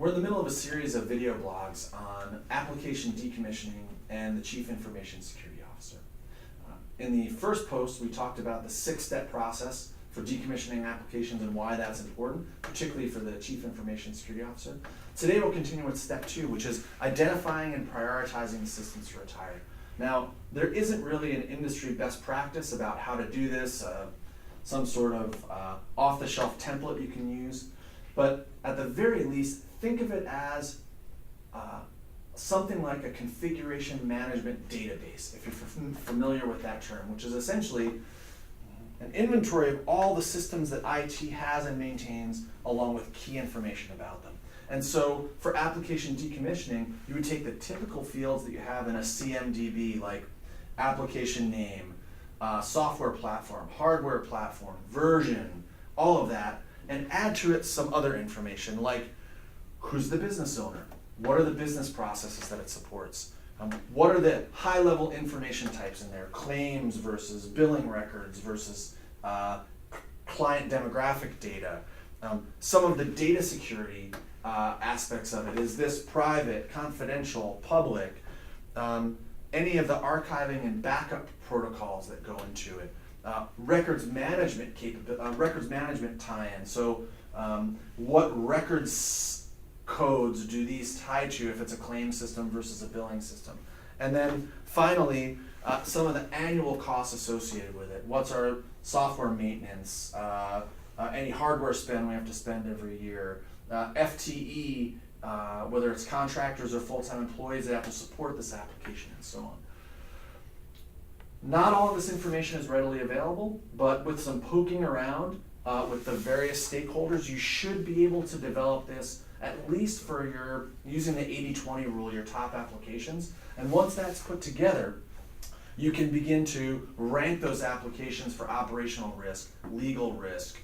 We're in the middle of a series of video blogs on application decommissioning and the Chief Information Security Officer. In the first post, we talked about the 6-step process for decommissioning applications and why that's important, particularly for the Chief Information Security Officer. Today we'll continue with step 2, which is identifying and prioritizing the systems to retire. Now, there isn't really an industry best practice about how to do this, some sort of off-the-shelf template you can use, but at the very least, think of it as something like a configuration management database, if you're familiar with that term, which is essentially an inventory of all the systems that IT has and maintains along with key information about them. And so for application decommissioning, you would take the typical fields that you have in a CMDB, like application name, software platform, hardware platform, version, all of that, and add to it some other information like who's the business owner, what are the business processes that it supports, what are the high-level information types in there, claims versus billing records versus client demographic data, some of the data security aspects of it. Is this private, confidential, public? Any of the archiving and backup protocols that go into it. Records management tie-in. So what records codes do these tie to if it's a claim system versus a billing system? And then finally, some of the annual costs associated with it. What's our software maintenance? Any hardware spend we have to spend every year? FTE, whether it's contractors or full-time employees that have to support this application and so on. Not all of this information is readily available, but with some poking around with the various stakeholders, you should be able to develop this at least for your, using the 80-20 rule, your top applications. And once that's put together, you can begin to rank those applications for operational risk, legal risk,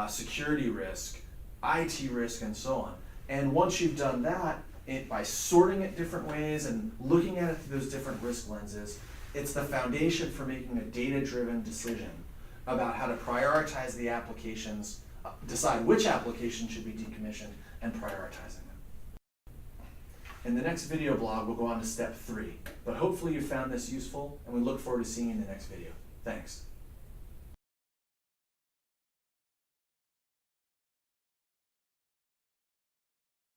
security risk, IT risk, and so on. And once you've done that, by sorting it different ways and looking at it through those different risk lenses, it's the foundation for making a data-driven decision about how to prioritize the applications, decide which application should be decommissioned, and prioritizing them. In the next video blog, we'll go on to step 3. But hopefully you found this useful, and we look forward to seeing you in the next video. Thanks.